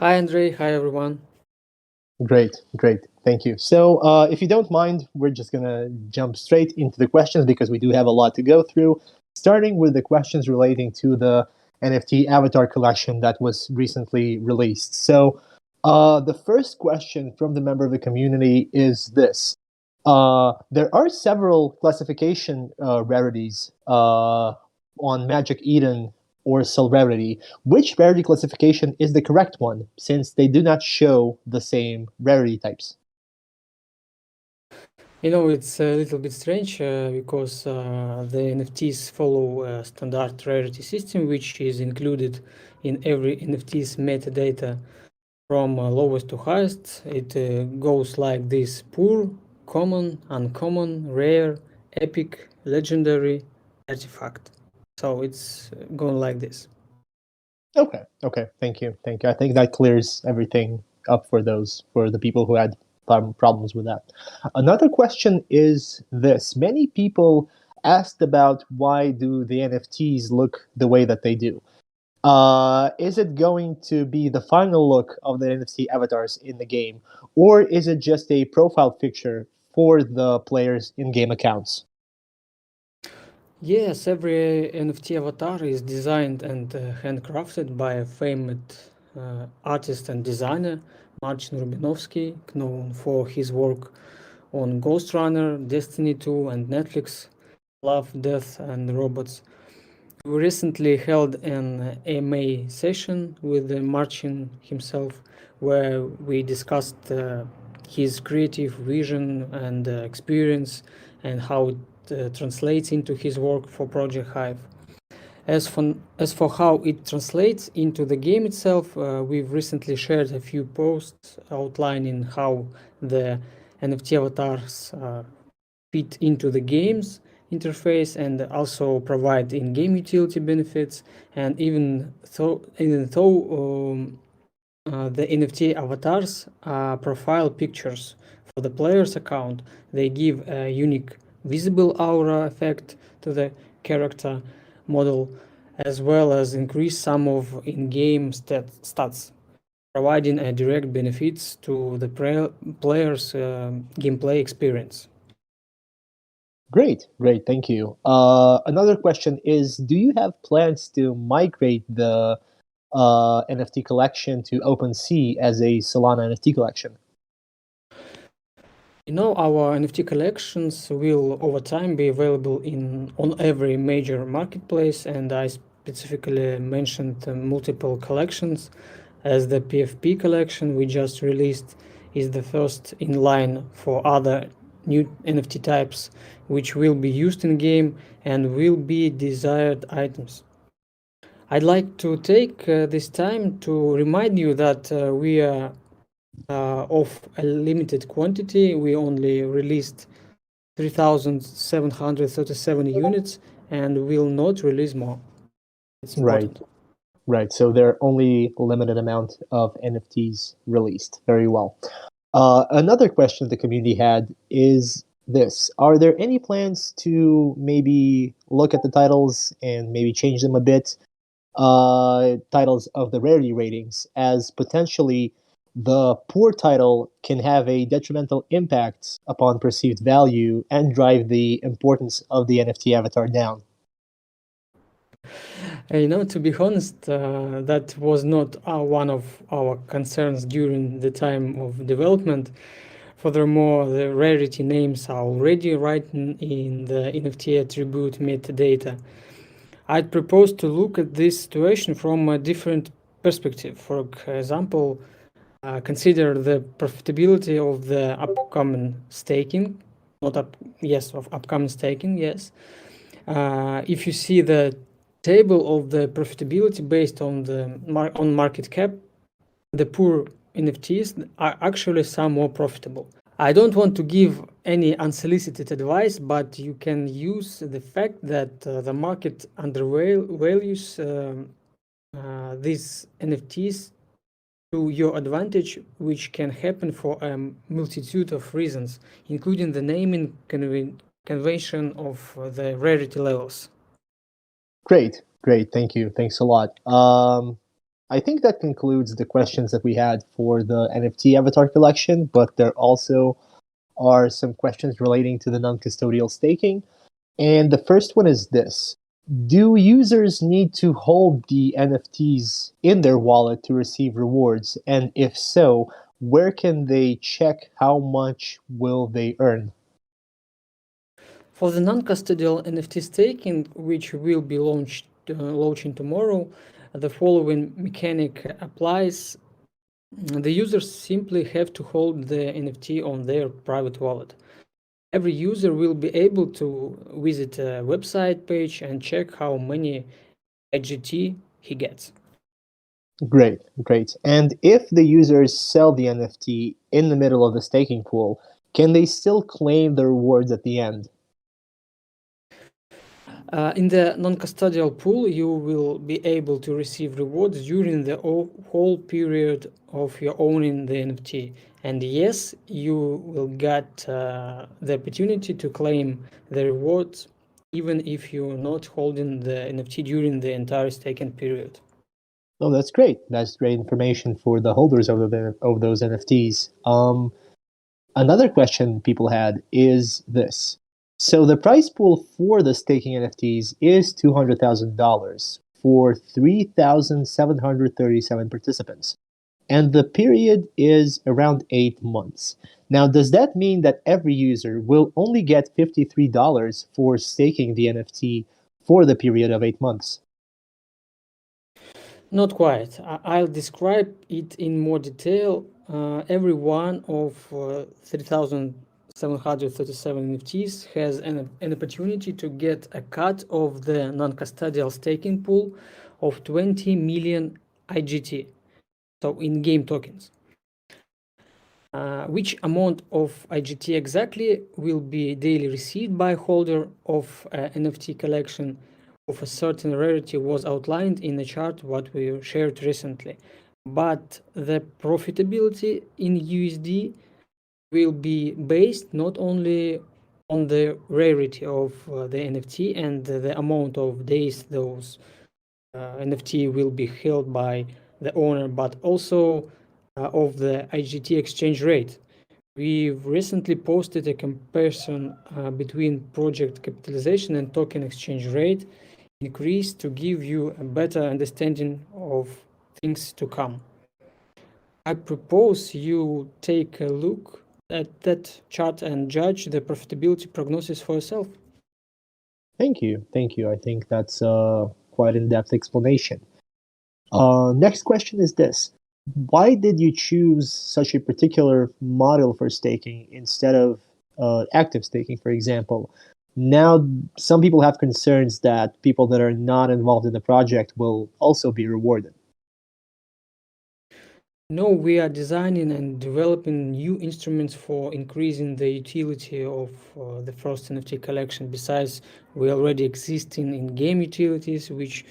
Hi, Andrey. Hi, everyone. Great, great. Thank you. So, if you don't mind, we're just going to jump straight into the questions because we do have a lot to go through, starting with the questions relating to the NFT avatar collection that was recently released. So, the first question from the member of the community is this. There are several classification rarities on Magic Eden or Celebrity. Which rarity classification is the correct one, since they do not show the same rarity types? It's a little bit strange because the NFTs follow a standard rarity system, which is included in every NFT's metadata from lowest to highest. It goes like this: poor, common, uncommon, rare, epic, legendary, artifact. So it's going like this. Okay, okay, thank you, thank you. I think that clears everything up for the people who had problems with that. Another question is this: many people asked about why do the NFTs look the way that they do. Is it going to be the final look of the NFT avatars in the game, or is it just a profile picture for the players' in-game accounts? Yes, every NFT avatar is designed and handcrafted by a famed artist and designer, Marcin Rubinovsky, known for his work on Ghost Runner, Destiny 2, and Netflix, Love, Death, and Robots. We recently held an AMA session with Marcin himself, where we discussed his creative vision and experience and how it translates into his work for Project Hive. As for how it translates into the game itself, we've recently shared a few posts outlining how the NFT avatars fit into the game's interface and also provide in-game utility benefits. And even though the NFT avatars are profile pictures for the player's account, they give a unique visible aura effect to the character model, as well as increase some of in-game stats, providing a direct benefits to the player's gameplay experience. Great, great, thank you. Another question is: do you have plans to migrate the NFT collection to OpenSea as a Solana NFT collection? Our NFT collections will over time be available on every major marketplace, and I specifically mentioned multiple collections, as the PFP collection we just released is the first in line for other new NFT types, which will be used in game and will be desired items. I'd like to take this time to remind you that we are of a limited quantity. We only released 3,737 units and will not release more. It's Right, important. right. So there are only a limited amount of NFTs released. Very well. Another question the community had is this: are there any plans to maybe look at the titles and maybe change them a bit? Titles of the rarity ratings, as potentially the poor title can have a detrimental impact upon perceived value and drive the importance of the NFT avatar down. To be honest, that was not one of our concerns during the time of development. Furthermore, the rarity names are already written in the NFT attribute metadata. I'd propose to look at this situation from a different perspective. For example, consider the profitability of the upcoming staking, not up, yes, of upcoming staking, yes. If you see the table of the profitability based on the on market cap, the poor NFTs are actually some more profitable. I don't want to give any unsolicited advice, but you can use the fact that the market undervalues these NFTs to your advantage, which can happen for a multitude of reasons, including the naming convention of the rarity levels. Great, great. Thank you. Thanks a lot. I think that concludes the questions that we had for the NFT avatar collection, but there also are some questions relating to the non-custodial staking. And the first one is this. Do users need to hold the NFTs in their wallet to receive rewards? And if so, where can they check how much will they earn? For the non-custodial NFT staking, which will be launching tomorrow, the following mechanic applies. The users simply have to hold the NFT on their private wallet. Every user will be able to visit a website page and check how many IGT he gets. Great, great. And if the users sell the NFT in the middle of the staking pool, can they still claim the rewards at the end? In the non-custodial pool, you will be able to receive rewards during the whole period of your owning the NFT. And yes, you will get the opportunity to claim the rewards even if you're not holding the NFT during the entire staking period. Oh, that's great. That's great information for the holders of those NFTs. Another question people had is this. So the price pool for the staking NFTs is $200,000 for 3,737 participants. And the period is around 8 months. Now, does that mean that every user will only get $53 for staking the NFT for the period of 8 months? Not quite. I'll describe it in more detail. Every one of 3,737 NFTs has an opportunity to get a cut of the non-custodial staking pool of 20 million IGT, so in-game tokens. Which amount of IGT exactly will be daily received by holder of NFT collection of a certain rarity was outlined in the chart what we shared recently. But the profitability in USD will be based not only on the rarity of the NFT and the amount of days those NFT will be held by the owner, but also of the IGT exchange rate. We've recently posted a comparison between project capitalization and token exchange rate increase to give you a better understanding of things to come. I propose you take a look at that chart and judge the profitability prognosis for yourself. Thank you. Thank you. I think that's quite in-depth explanation. Next question is this. Why did you choose such a particular model for staking instead of active staking, for example? Now, some people have concerns that people that are not involved in the project will also be rewarded. No, we are designing and developing new instruments for increasing the utility of the first NFT collection. Besides, we already existing in-game utilities, which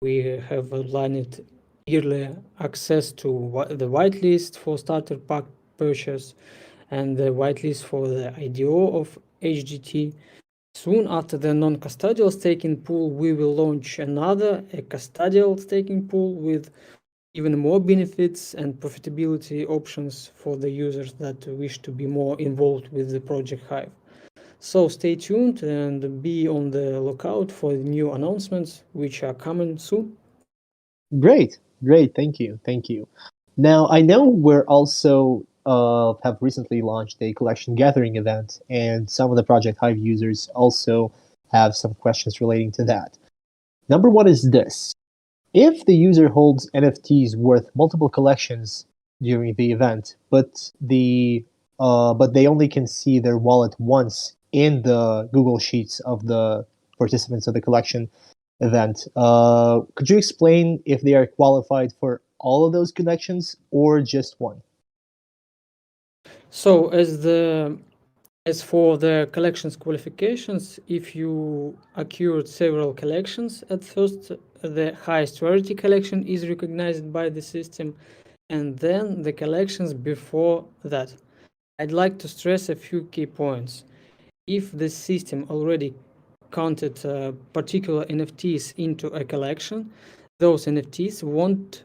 we have outlined earlier, access to the whitelist for starter pack purchase and the whitelist for the IDO of HGT. Soon after the non-custodial staking pool, we will launch another, a custodial staking pool with even more benefits and profitability options for the users that wish to be more involved with the project Hive. So stay tuned and be on the lookout for the new announcements which are coming soon. Great, great. Thank you, thank you. Now, I know we're also have recently launched a collection gathering event, and some of the Project Hive users also have some questions relating to that. Number one is this. If the user holds NFTs worth multiple collections during the event, but they only can see their wallet once in the Google Sheets of the participants of the collection event, could you explain if they are qualified for all of those collections or just one? So as for the collections qualifications, if you acquired several collections at first, the highest rarity collection is recognized by the system, and then the collections before that. I'd like to stress a few key points. If the system already counted particular NFTs into a collection, those NFTs won't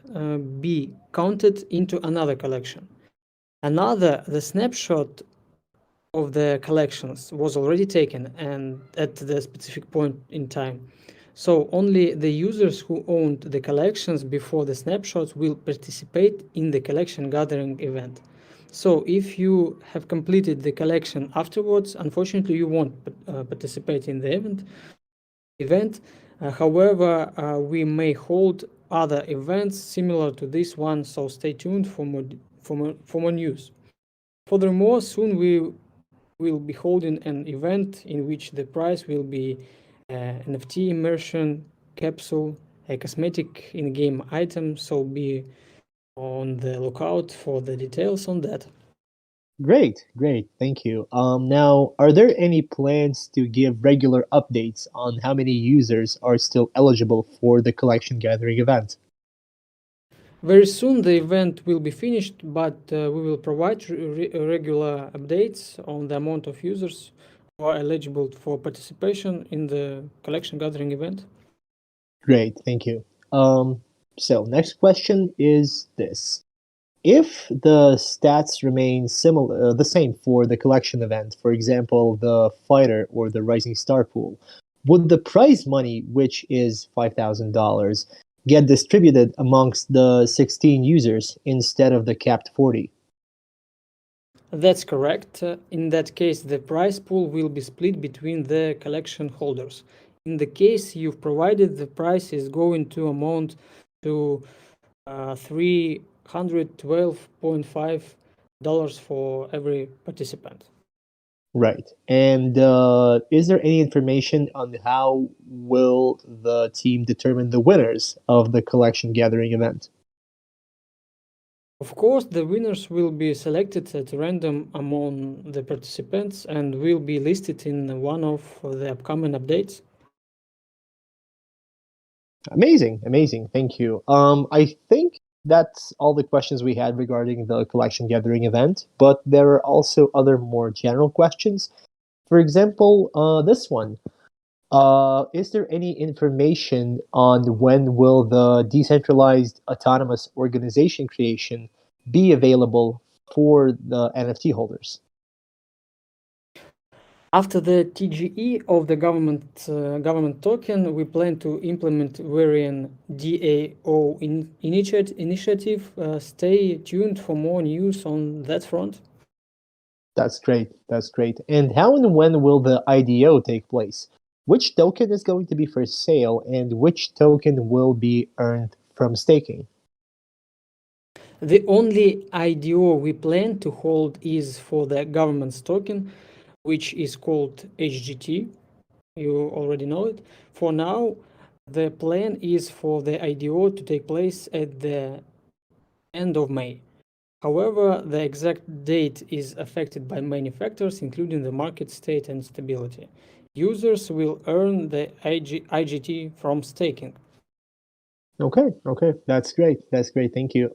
be counted into another collection. The snapshot of the collections was already taken and at the specific point in time. So only the users who owned the collections before the snapshots will participate in the collection gathering event. So if you have completed the collection afterwards, unfortunately you won't participate in the event. However, we may hold other events similar to this one, so stay tuned for more news. Furthermore, soon we will be holding an event in which the prize will be NFT immersion capsule, a cosmetic in-game item, so be on the lookout for the details on that. Great, great. Thank you. Now, are there any plans to give regular updates on how many users are still eligible for the collection gathering event? Very soon the event will be finished, but we will provide regular updates on the amount of users who are eligible for participation in the collection gathering event. Great, thank you. So next question is this. If the stats remain similar, the same for the collection event, for example, the fighter or the rising star pool, would the prize money, which is $5,000, get distributed amongst the 16 users instead of the capped 40? That's correct. In that case, the prize pool will be split between the collection holders. In the case you've provided, the price is going to amount to $312.5 for every participant. Right. And is there any information on how will the team determine the winners of the collection gathering event? Of course, the winners will be selected at random among the participants and will be listed in one of the upcoming updates. Amazing, amazing. Thank you. I think that's all the questions we had regarding the collection gathering event, but there are also other more general questions. For example, this one. Is there any information on when will the decentralized autonomous organization creation be available for the NFT holders? After the TGE of the government token, we plan to implement varying DAO initiative. Stay tuned for more news on that front. That's great. That's great. And how and when will the IDO take place? Which token is going to be for sale, and which token will be earned from staking? The only IDO we plan to hold is for the government's token, which is called HGT. You already know it. For now, the plan is for the IDO to take place at the end of May. However, the exact date is affected by many factors, including the market state and stability. Users will earn the IGT from staking. Okay, okay, that's great. That's great. Thank you.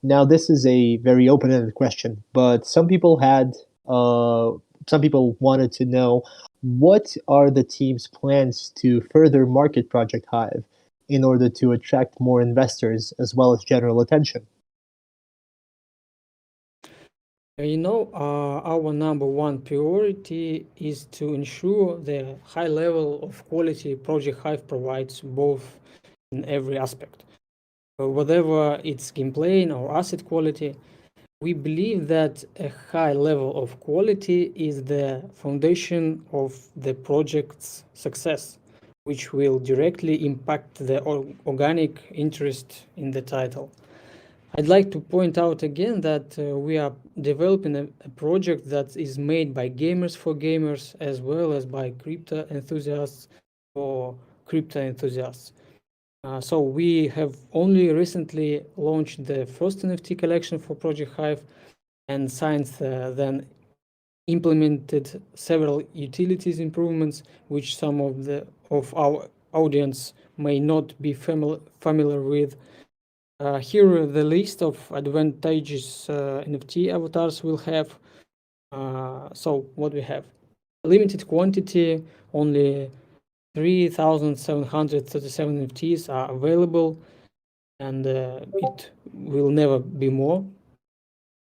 Now this is a very open-ended question, but some people wanted to know what are the team's plans to further market Project Hive in order to attract more investors as well as general attention. Our number one priority is to ensure the high level of quality Project Hive provides, both in every aspect. Whatever its gameplay or asset quality, we believe that a high level of quality is the foundation of the project's success, which will directly impact the organic interest in the title. I'd like to point out again that we are developing a project that is made by gamers for gamers, as well as by crypto enthusiasts for crypto enthusiasts. So we have only recently launched the first NFT collection for Project Hive, and since then implemented several utilities improvements, which some of our audience may not be familiar with. Here the list of advantages NFT avatars will have. So what we have: limited quantity, only 3,737 NFTs are available, and it will never be more.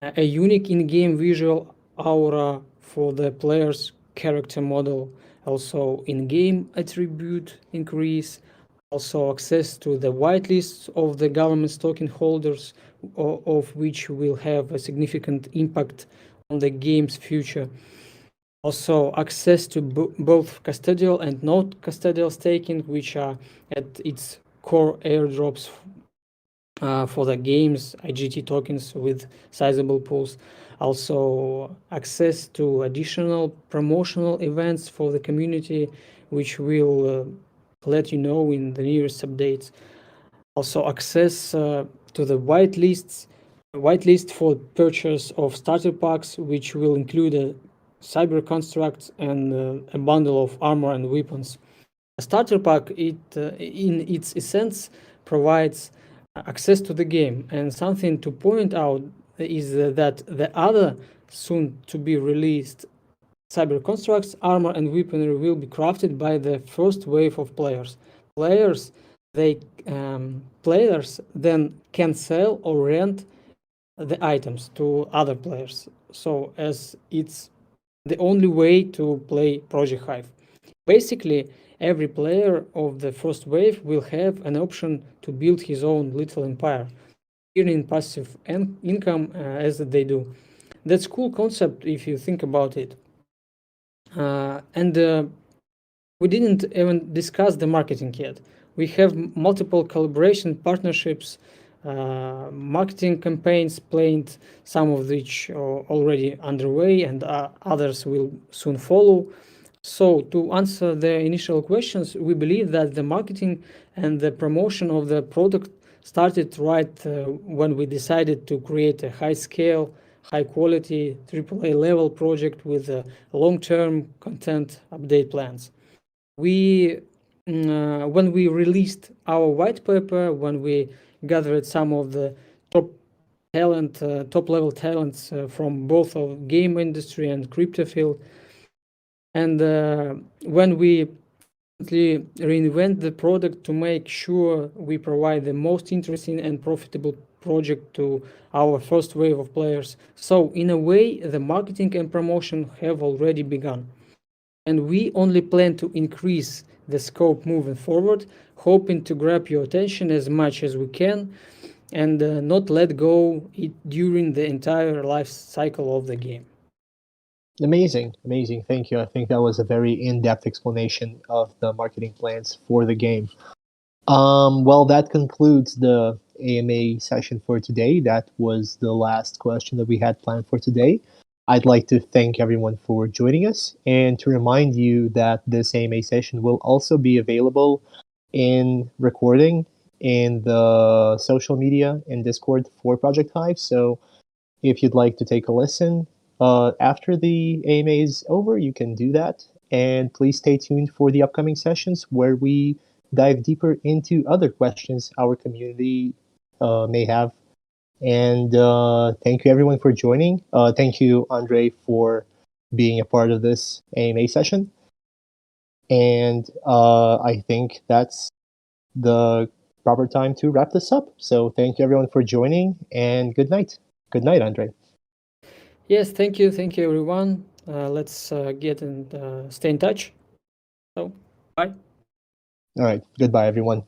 A unique in-game visual aura for the player's character model, also in-game attribute increase, also access to the whitelists of the government's token holders, of which will have a significant impact on the game's future. Also access to both custodial and not custodial staking, which are at its core airdrops for the game's IGT tokens with sizable pools. Also access to additional promotional events for the community, which will let you know in the nearest updates. Also access to the whitelist for purchase of starter packs, which will include cyber constructs and a bundle of armor and weapons. A starter pack, in its essence, provides access to the game, and something to point out is that the other soon to be released cyber constructs, armor and weaponry will be crafted by the first wave of players. Players then can sell or rent the items to other players, so as it's the only way to play Project Hive. Basically, every player of the first wave will have an option to build his own little empire, earning passive income as they do. That's a cool concept if you think about it. And we didn't even discuss the marketing yet. We have multiple collaboration partnerships, marketing campaigns planned, some of which are already underway, and others will soon follow. So to answer the initial questions, we believe that the marketing and the promotion of the product started right when we decided to create a high-scale, high-quality, AAA level project with long-term content update plans. When we released our white paper, when we gathered some of the top level talents from both of game industry and crypto field, and when we reinvent the product to make sure we provide the most interesting and profitable project to our first wave of players. So in a way, the marketing and promotion have already begun, and we only plan to increase the scope moving forward, hoping to grab your attention as much as we can and not let go it during the entire life cycle of the game. Amazing. Thank you. I think that was a very in-depth explanation of the marketing plans for the game. Well, that concludes the AMA session for today. That was the last question that we had planned for today. I'd like to thank everyone for joining us and to remind you that this AMA session will also be available in recording in the social media and Discord for Project Hive. So if you'd like to take a listen after the AMA is over, you can do that. And please stay tuned for the upcoming sessions where we dive deeper into other questions our community may have. And thank you everyone for joining. Thank you, Andrey, for being a part of this AMA session. And I think that's the proper time to wrap this up. So thank you everyone for joining, and good night. Good night, Andrey. Yes, thank you everyone. Let's get and stay in touch. So, bye. All right, goodbye everyone.